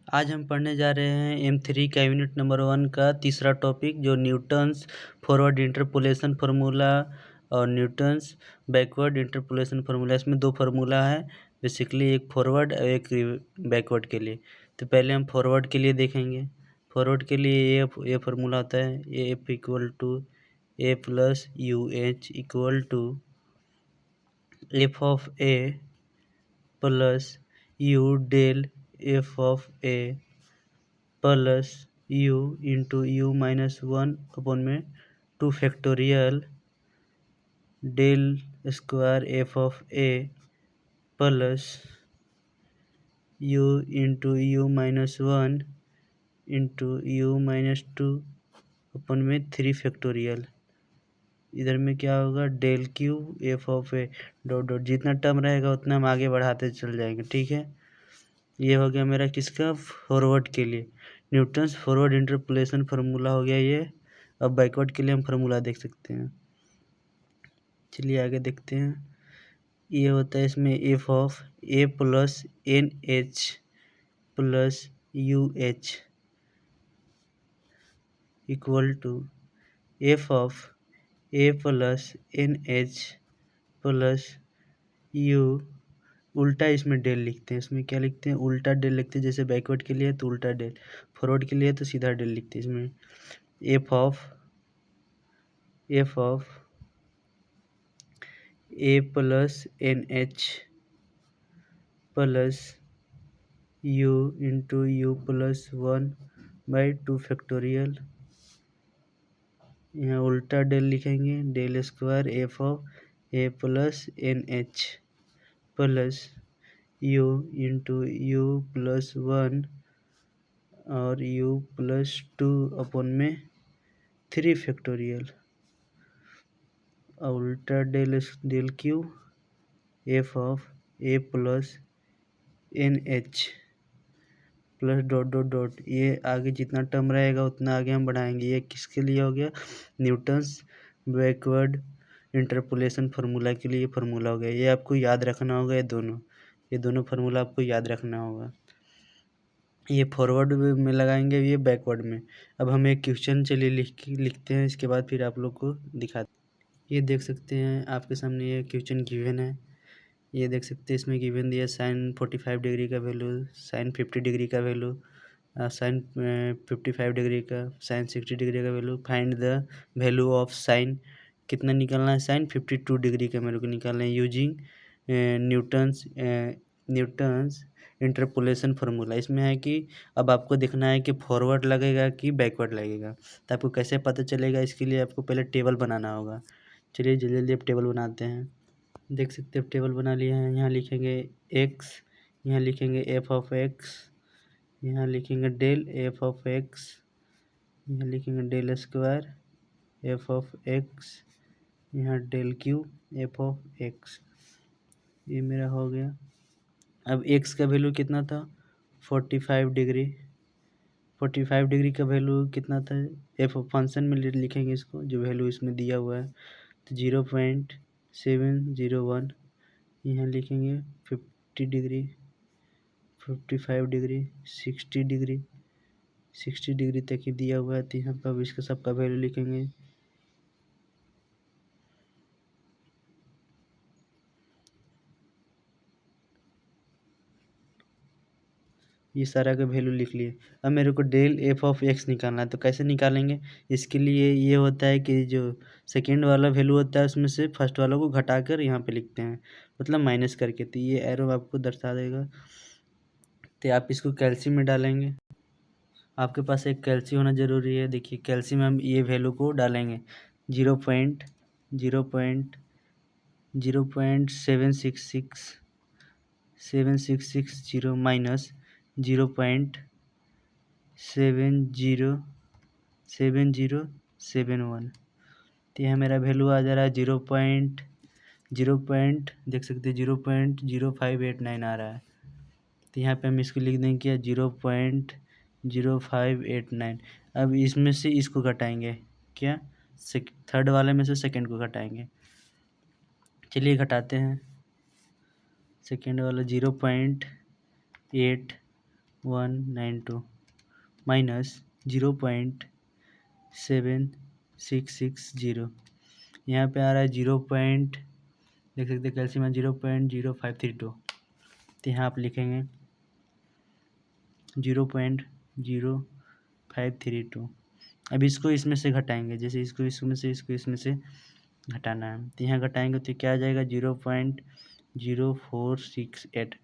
आज हम पढ़ने जा रहे हैं M3 का यूनिट नंबर 1 का तीसरा टॉपिक, जो न्यूटन्स फॉरवर्ड इंटरपोलेशन फार्मूला और न्यूटन्स बैकवर्ड इंटरपोलेशन फार्मूला। इसमें दो फार्मूला है बेसिकली, एक फॉरवर्ड और एक बैकवर्ड के लिए। तो पहले हम फॉरवर्ड के लिए देखेंगे। फॉरवर्ड के लिए ये फार्मूला होता है f equal to a plus u h equal to f of a plus u del f of a plus u into u minus 1 upon में 2 factorial del square f of a plus u into u minus 1 into u minus 2 upon में 3 factorial. इधर में क्या होगा, del cube f of a dot dot, जितना term रहेगा उतना हम आगे बढ़ाते चल जाएंगे। ठीक है, ये हो गया मेरा किसका, फॉरवर्ड के लिए न्यूटन्स फॉरवर्ड इंटरपोलेशन फार्मूला हो गया ये। अब बैकवर्ड के लिए हम फार्मूला देख सकते हैं। चलिए आगे देखते हैं। ये होता है इसमें f of a plus n h plus u h equal to f of a plus n h plus u, उल्टा इसमें डेल लिखते हैं। इसमें क्या लिखते हैं, उल्टा डेल लिखते हैं। जैसे बैकवर्ड के लिए तो उल्टा डेल, फॉरवर्ड के लिए तो सीधा डेल लिखते हैं। इसमें f of a plus n h plus u into u plus 1/2 factorial. यहाँ उल्टा डेल लिखेंगे, del square f of a plus n h plus u into u plus 1 और यू प्लस 2 अपॉन में 3 फैक्टोरियल। उल्टा del cube f of a plus n h plus dot dot dot, ये आगे जितना term रहेगा उतना आगे हम बढ़ाएंगे। ये किसके लिए हो गया, न्यूटन्स बैकवर्ड इंटरपोलेशन फार्मूला के लिए फार्मूला हो गया। ये आपको याद रखना होगा, ये दोनों फार्मूला आपको याद रखना होगा। ये फॉरवर्ड में लगाएंगे, ये बैकवर्ड में। अब हम एक क्वेश्चन चलिए लिखते हैं, इसके बाद फिर आप लोग को दिखाते हैं। ये देख सकते हैं आपके सामने ये क्वेश्चन गिवन है। ये देख सकते हैं इसमें गिवन दिया साइन 45 डिग्री का वैल्यू, साइन 50 डिग्री का वैल्यू, साइन 55 डिग्री का, साइन 60 डिग्री का value. Find the value of sine, कितना निकालना है, साइन 52 डिग्री का मेरे को निकालना है यूजिंग न्यूटन्स इंटरपोलेशन फार्मूला। इसमें है कि अब आपको देखना है कि फॉरवर्ड लगेगा कि बैकवर्ड लगेगा। तो आपको कैसे पता चलेगा, इसके लिए आपको पहले टेबल बनाना होगा। चलिए जल्दी जल्दी अब टेबल बनाते हैं। देख सकते हैं टेबल बना लिया है। यहाँ लिखेंगे x, यहाँ लिखेंगे एफ ऑफ एक्स, यहाँ लिखेंगे डेल एफ ऑफ एक्स, यहाँ लिखेंगे del square f of x, यहाँ del cube f of x. ये मेरा हो गया। अब x का वैल्यू कितना था, 45 डिग्री। 45 डिग्री का वैल्यू कितना था, एफ फंक्शन में लिखेंगे इसको, जो वैल्यू इसमें दिया हुआ है। तो 0.701, यहाँ लिखेंगे 50 डिग्री, 55 डिग्री, 60 डिग्री, 60 डिग्री तक ही दिया हुआ है। तो यहाँ पर अब इसका सबका वैल्यू लिखेंगे। ये सारा का वैल्यू लिख लिए। अब मेरे को डेल एफ ऑफ एक्स निकालना है, तो कैसे निकालेंगे, इसके लिए ये होता है कि जो सेकेंड वाला वैल्यू होता है उसमें से फर्स्ट वाला को घटाकर यहाँ पे लिखते हैं, मतलब माइनस करके। तो ये एरो आपको दर्शा देगा। तो आप इसको कैल्सी में डालेंगे, आपके पास एक कैल्सी होना ज़रूरी है। देखिए कैल्सी में हम ये वैल्यू को डालेंगे, 0.760 माइनस 0.7071। तो यह मेरा वैल्यू आ जा रहा है 0. देख सकते हैं 0.0589 आ रहा है। तो यहाँ पे हम इसको लिख देंगे क्या, 0.0589। अब इसमें से इसको घटाएंगे क्या, थर्ड वाले में से सेकंड को घटाएंगे। चलिए घटाते हैं। सेकंड वाला 0.8 192 माइनस 0.7660, यहाँ पे आ रहा है 0 पॉइंट, देख सकते हैं कैल्शियम है 0.0532, तो यहाँ आप लिखेंगे 0.0532। अब इसको इसमें से घटाएंगे, जैसे इसको इसमें से घटाना है, तो यहाँ घटाएंगे तो क्या आ जाएगा 0.0468।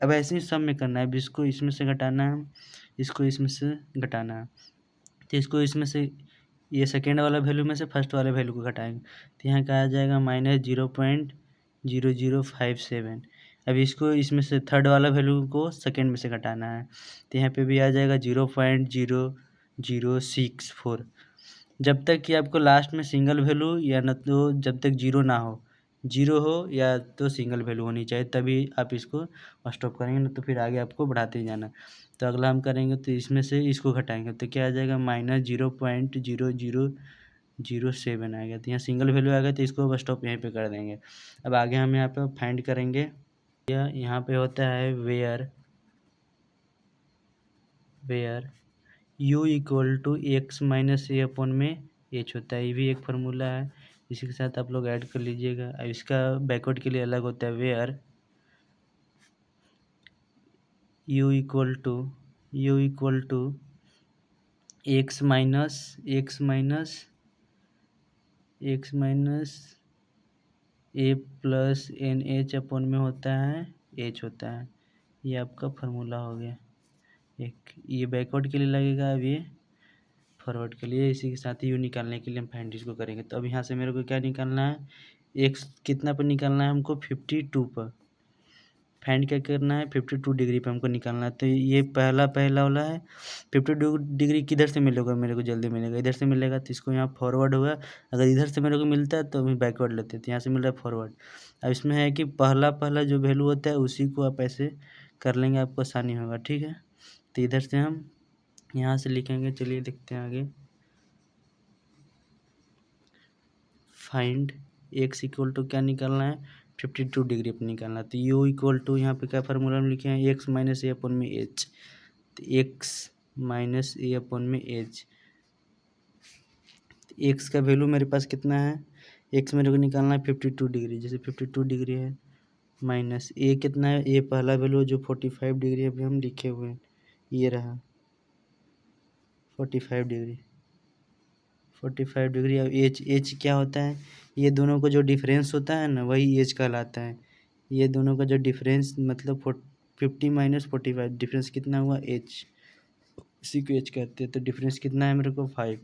अब ऐसे ही सब में करना है, अब इसको इसमें से घटाना है, इसको इसमें से घटाना है, तो इसको इसमें से ये सेकेंड वाला वैल्यू में से फर्स्ट वाले वैल्यू को घटाएंगे, तो यहाँ क्या आ जाएगा -0.0057। अब इसको इसमें से थर्ड वाला वैल्यू को सेकेंड में से घटाना है, तो यहाँ पे भी आ जाएगा 0.0064। जब तक कि आपको लास्ट में सिंगल वैल्यू या न तो जब तक जीरो हो या तो सिंगल वैल्यू होनी चाहिए, तभी आप इसको स्टॉप करेंगे, न तो फिर आगे आपको बढ़ाते ही जाना। तो अगला हम करेंगे तो इसमें से इसको घटाएंगे तो क्या आ जाएगा -0.0007 आएगा, तो यहाँ सिंगल वैल्यू आ गया तो इसको अब स्टॉप यहीं पे कर देंगे। अब आगे हम यहाँ पे फाइंड करेंगे, यहाँ पे होता है where u equal to x minus a upon में h होता है, ये भी एक फार्मूला है, इसी के साथ आप लोग ऐड कर लीजिएगा। अब इसका बैकवर्ड के लिए अलग होता है, where u equal to x minus a plus n h upon में होता है h होता है, ये आपका फार्मूला हो गया। एक ये बैकवर्ड के लिए लगेगा, अब ये फॉरवर्ड के लिए, इसी के साथ यू निकालने के लिए हम फाइंड इसको करेंगे। तो अब यहाँ से मेरे को क्या निकालना है, एक्स कितना पर निकालना है हमको 52 पर, फाइंड क्या करना है 52 डिग्री पे हमको निकालना है। तो ये पहला वाला है, 52 डिग्री किधर से मिलेगा, मेरे को जल्दी मिलेगा इधर से मिलेगा, तो इसको यहाँ फॉरवर्ड होगा। अगर इधर से मेरे को मिलता है तो हम बैकवर्ड लेते हैं, तो यहाँ से मिल रहा है फॉरवर्ड। अब इसमें है कि पहला जो वैल्यू होता है उसी को आप ऐसे कर लेंगे, आपको आसानी होगा, ठीक है। तो इधर से हम यहाँ से लिखेंगे, चलिए देखते हैं आगे। फाइंड एक्स इक्वल टू क्या निकालना है 52 डिग्री पर निकालना है, तो यू इक्वल टू यहाँ पे क्या फार्मूला में लिखे हैं एक्स माइनस ए अपॉन में एच, तो एक्स माइनस ए अपॉन में एच। एक्स का वैल्यू मेरे पास कितना है, एक्स मेरे को निकालना है 52 डिग्री, जैसे 52 डिग्री है, माइनस ए कितना है, ए पहला वैल्यू जो 45 डिग्री अभी हम लिखे हुए हैं, ये रहा 45 डिग्री। अब एच क्या होता है, ये दोनों का जो डिफरेंस होता है ना वही एच कहलाता है। ये दोनों का जो डिफरेंस मतलब 50 माइनस 45, डिफरेंस कितना हुआ एच, इसी को एच कहते हैं। तो डिफरेंस कितना है मेरे को 5।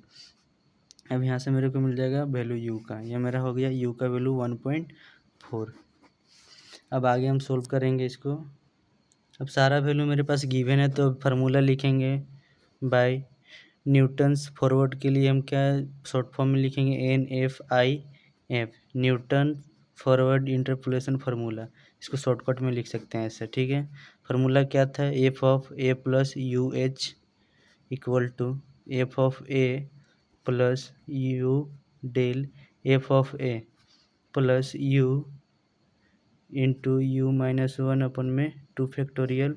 अब यहाँ से मेरे को मिल जाएगा वैल्यू यू का, यह मेरा हो गया यू का वैल्यू 1.4। अब आगे हम सोल्व करेंगे इसको। अब सारा वैल्यू मेरे पास गिवन है, तो फार्मूला लिखेंगे बाय न्यूटन्स। फॉरवर्ड के लिए हम क्या शॉर्ट फॉर्म में लिखेंगे NFIF, Newton forward interpolation formula, इसको शॉर्टकट में लिख सकते हैं ऐसे, ठीक है। फार्मूला क्या था, f of a plus u h equal to f of a plus u del f of a plus u into u minus 1 upon में 2 factorial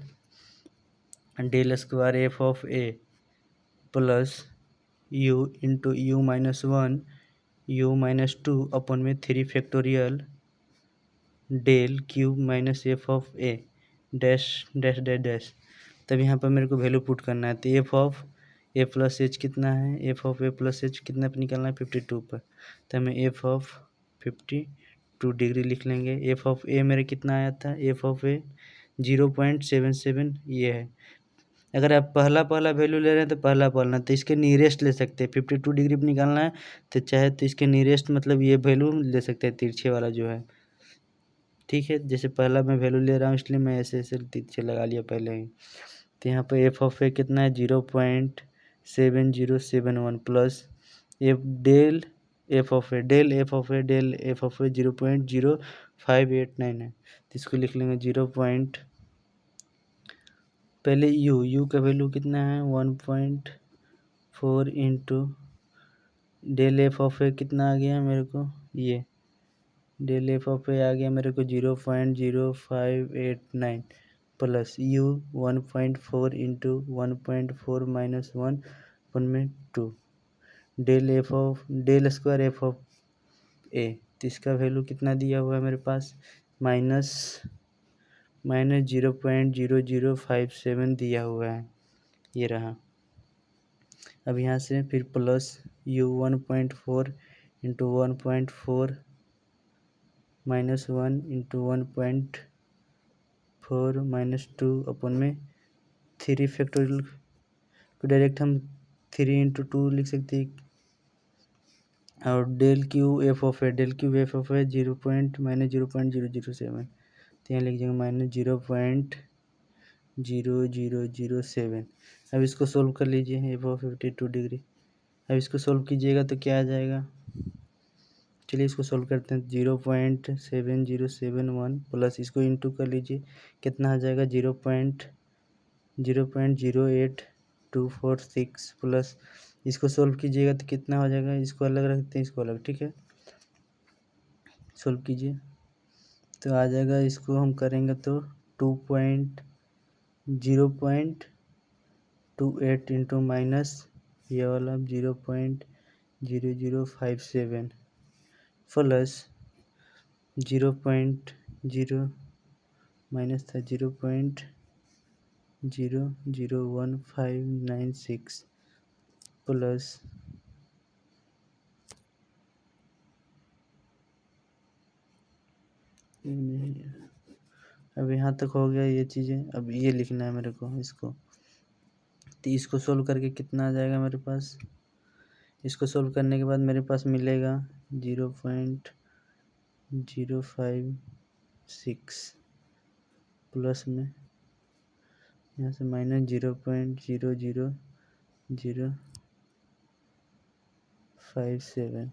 del square f of a plus u into u minus 1 u minus 2 upon में 3 factorial del cube minus f of a dash dash dash dash. तब यहाँ पर मेरे को value put करना है, तो F of a plus H कितना है, F of a plus H कितना पर निकालना है 52 पर, तो हमें एफ ऑफ 52 डिग्री लिख लेंगे। एफ ऑफ ए मेरे कितना आया था, एफ ऑफ ए 0.77 ये है। अगर आप पहला वैल्यू ले रहे हैं तो पहला, तो इसके नियरेस्ट ले सकते हैं, 52 डिग्री पर निकालना है तो चाहे तो इसके नियरेस्ट मतलब ये वैल्यू ले सकते हैं, तिरछे वाला जो है, ठीक है। जैसे पहला मैं वैल्यू ले रहा हूँ इसलिए मैं ऐसे तिरछे लगा लिया पहले ही। तो यहाँ पर एफ ऑफ ए कितना है 0.7071 प्लस डेल एफ ऑफ ए 0.0589 है, तो इसको लिख लेंगे पहले यू का वैल्यू कितना है 1.4 इंटू डेल एफ ऑफ ए कितना आ गया मेरे को, ये डेल एफ ऑफ ए आ गया मेरे को 0.0589 plus u 1.4 into 1.4 minus 1 upon में 2 डेल स्क्वायर एफ ऑफ ए, तो इसका वैल्यू कितना दिया हुआ है मेरे पास, माइनस 0.0057 दिया हुआ है, ये रहा। अब यहाँ से फिर plus u 1.4 into 1.4 minus 1 into 1.4 minus 2 upon में 3 फैक्टोरियल को डायरेक्ट हम 3 इंटू 2 लिख सकते हैं। और डेल क्यू एफ ऑफ है 0.007, तो यहाँ लिख जाएंगे माइनस 0.0007। अब इसको सोल्व कर लीजिए, एफ ऑफ 52 डिग्री। अब इसको सोल्व कीजिएगा तो क्या आ जाएगा, चलिए इसको सोल्व करते हैं। 0.7071 प्लस इसको इंटू कर लीजिए, कितना आ जाएगा 0.08246 प्लस इसको सोल्व कीजिएगा तो कितना हो जाएगा, इसको अलग रखते हैं, इसको अलग, ठीक है। सोल्व कीजिए तो आ जाएगा, इसको हम करेंगे तो 0.28 इंटू माइनस ये वाला 0.0057 प्लस 0.0 माइनस था 0.001596 प्लस अब यहाँ तक हो गया ये चीज़ें। अब ये लिखना है मेरे को, इसको तो इसको सोल्व करके कितना आ जाएगा मेरे पास, इसको सोल्व करने के बाद मेरे पास मिलेगा 0.056 प्लस में यहाँ से माइनस 0.00057,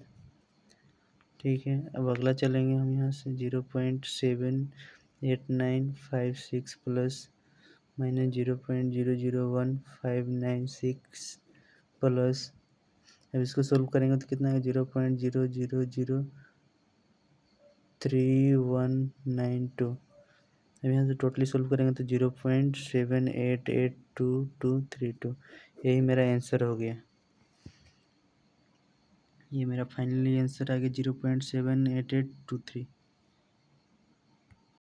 ठीक है। अब अगला चलेंगे हम यहाँ से 0.78956 प्लस माइनस 0.001596 प्लस, अब इसको सोल्व करेंगे तो कितना है 0.000392। अब यहाँ से टोटली सोल्व करेंगे तो 0.78822232, यही मेरा आंसर हो गया। ये मेरा फाइनली आंसर आ गया 0.788223।